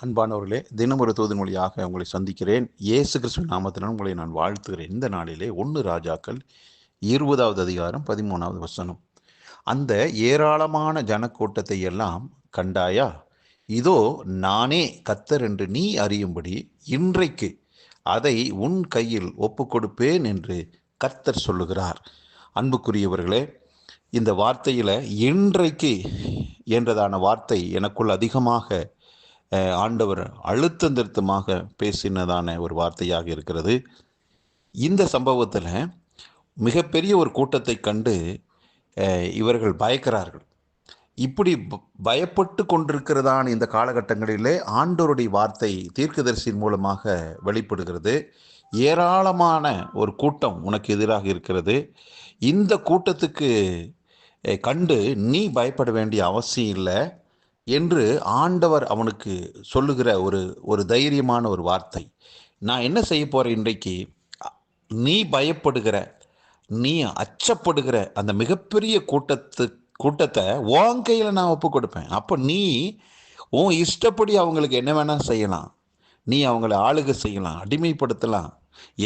அன்பானவர்களே, தினம் ஒரு தூது மொழியாக உங்களை சந்திக்கிறேன். இயேசு கிறிஸ்துவின் நாமத்தினால் உங்களை நான் வாழ்த்துகிறேன். இந்த நாளிலே 1 ராஜாக்கள் 20வது அதிகாரம் 13வது வசனம். அந்த ஏராளமான ஜனக்கூட்டத்தை எல்லாம் கண்டாயா? இதோ நானே கர்த்தர் என்று நீ அறியும்படி இன்றைக்கு அதை உன் கையில் ஒப்புக்கொடுப்பேன் என்று கர்த்தர் சொல்லுகிறார். அன்புக்குரியவர்களே, இந்த வார்த்தையில் இன்றைக்கு என்றதான வார்த்தை எனக்குள் அதிகமாக ஆண்டவர் அழுத்தம் திருத்தமாக பேசினதான ஒரு வார்த்தையாக இருக்கிறது. இந்த சம்பவத்தில் மிகப்பெரிய ஒரு கூட்டத்தை கண்டு இவர்கள் பயக்கிறார்கள். இப்படி பயப்பட்டு கொண்டிருக்கிறதான இந்த காலகட்டங்களிலே ஆண்டவருடைய வார்த்தை தீர்க்கதரிசியின் மூலமாக வெளிப்படுகிறது. ஏராளமான ஒரு கூட்டம் உனக்கு எதிராக இருக்கிறது. இந்த கூட்டத்துக்கு கண்டு நீ பயப்பட வேண்டிய அவசியம் இல்லை என்று ஆண்டவர் அவனுக்கு சொல்லுகிற ஒரு தைரியமான ஒரு வார்த்தை. நான் என்ன செய்ய போகிறேன் இன்றைக்கு, நீ பயப்படுகிற, நீ அச்சப்படுகிற அந்த மிகப்பெரிய கூட்டத்தை உன் கையில் நான் ஒப்பு கொடுப்பேன். அப்போ நீ உன் இஷ்டப்படி அவங்களுக்கு என்ன வேணால் செய்யலாம். நீ அவங்கள ஆளுகை செய்யலாம், அடிமைப்படுத்தலாம்,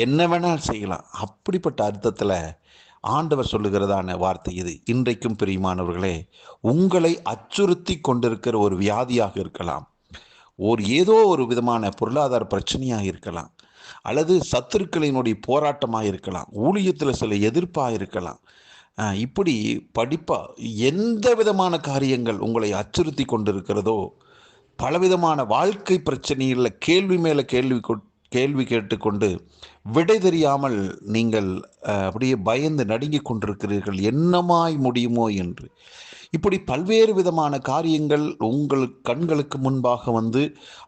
என்ன வேணால் செய்யலாம். அப்படிப்பட்ட அர்த்தத்தில் ஆண்டவர் சொல்லுகிறதான வார்த்தை இது. இன்றைக்கும் பிரியமானவர்களே, உங்களை அச்சுறுத்தி கொண்டிருக்கிற ஒரு வியாதியாக இருக்கலாம், ஏதோ ஒரு விதமான பொருளாதார பிரச்சனையாக இருக்கலாம், அல்லது சத்துருக்களினுடைய போராட்டமாக இருக்கலாம், ஊழியத்தில் சில எதிர்ப்பாக இருக்கலாம். இப்படி எந்த விதமான காரியங்கள் உங்களை அச்சுறுத்தி கொண்டிருக்கிறதோ, பலவிதமான வாழ்க்கை பிரச்சனையில் கேள்வி மேலே கேள்வி கேட்டுக்கொண்டு விடை தெரியாமல் நீங்கள் அப்படியே பயந்து நடுங்கிக் கொண்டிருக்கிறீர்கள், என்னமாய் முடியுமோ என்று. இப்படி பல்வேறு விதமான காரியங்கள் உங்கள் கண்களுக்கு முன்பாக வந்து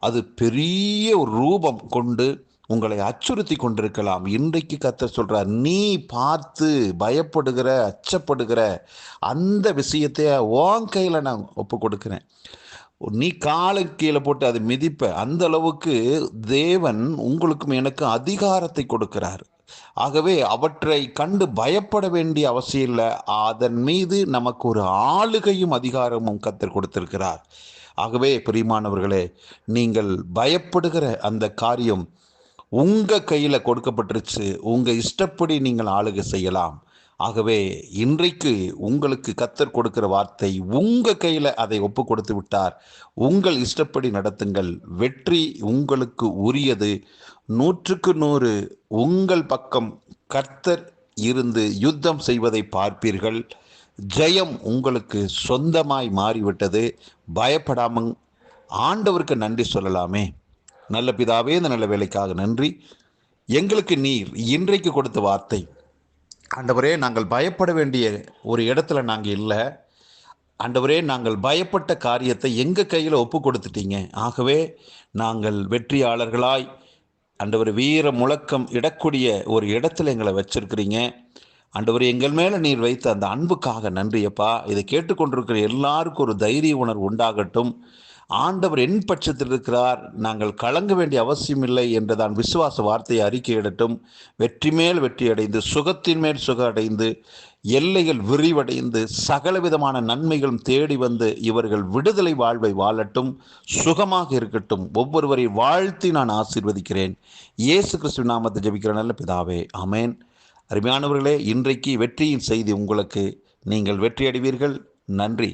அது பெரிய ஒரு ரூபம் கொண்டு உங்களை அச்சுறுத்தி கொண்டிருக்கலாம். இன்றைக்கு கர்த்தர் சொல்றார், நீ பார்த்து பயப்படுகிற, அச்சப்படுகிற அந்த விஷயத்தை உன் கையில் நான் ஒப்பு கொடுக்கிறேன். நீ காலை கீழே போட்டு அதை மிதிப்ப. அந்த அளவுக்கு தேவன் உங்களுக்கும் எனக்கு அதிகாரத்தை கொடுக்கிறார். ஆகவே அவற்றை கண்டு பயப்பட வேண்டிய அவசியம் இல்லை. அதன் மீது நமக்கு ஒரு ஆளுகையும் அதிகாரமும் கர்த்தர் கொடுத்திருக்கிறார். ஆகவே பிரியமானவர்களே, நீங்கள் பயப்படுகிற அந்த காரியம் உங்கள் கையில் கொடுக்கப்பட்டுருச்சு. உங்கள் இஷ்டப்படி நீங்கள் ஆளுகை செய்யலாம். ஆகவே இன்றைக்கு உங்களுக்கு கர்த்தர் கொடுக்கிற வார்த்தை, உங்கள் கையில் அதை ஒப்பு கொடுத்து விட்டார். உங்கள் இஷ்டப்படி நடத்துங்கள். வெற்றி உங்களுக்கு உரியது. 100க்கு 100 உங்கள் பக்கம் கர்த்தர் இருந்து யுத்தம் செய்வதை பார்ப்பீர்கள். ஜெயம் உங்களுக்கு சொந்தமாய் மாறிவிட்டது. பயப்படாமல் ஆண்டவருக்கு நன்றி சொல்லலாமே. நல்ல பிதாவே, இந்த நல்ல வேலைக்காக நன்றி. எங்களுக்கு நீர் இன்றைக்கு கொடுத்த வார்த்தை, ஆண்டவரே, நாங்கள் பயப்பட வேண்டிய ஒரு இடத்துல நாங்கள் இல்லை. ஆண்டவரே, நாங்கள் பயப்பட்ட காரியத்தை எங்கள் கையில் ஒப்பு கொடுத்துட்டீங்க. ஆகவே நாங்கள் வெற்றியாளர்களாய், ஆண்டவர் வீர முழக்கம் இடக்கூடிய ஒரு இடத்துல எங்களை வச்சிருக்கிறீங்க. ஆண்டவர், எங்கள் மேலே நீர் வைத்த அந்த அன்புக்காக நன்றியப்பா. இதை கேட்டுக்கொண்டிருக்கிற எல்லாருக்கும் ஒரு தைரிய உணர்வு உண்டாகட்டும். ஆண்டவர் என் பட்சத்தில் இருக்கிறார், நாங்கள் கலங்க வேண்டிய அவசியம் இல்லை என்றதான் விசுவாச வார்த்தையை அறிக்கையிடட்டும். வெற்றி மேல் வெற்றி அடைந்து, சுகத்தின் மேல் சுகம் அடைந்து, எல்லைகள் விரிவடைந்து, சகல விதமான நன்மைகளும் தேடி வந்து இவர்கள் விடுதலை வாழ்வை வாழட்டும், சுகமாக இருக்கட்டும். ஒவ்வொருவரை வாழ்த்தி நான் ஆசீர்வதிக்கிறேன். இயேசு கிறிஸ்துவின் நாமத்தை ஜெபிக்கிற நல்ல பிதாவே, ஆமென். அருமையானவர்களே, இன்றைக்கு வெற்றியின் செய்தி உங்களுக்கு. நீங்கள் வெற்றி அடைவீர்கள். நன்றி.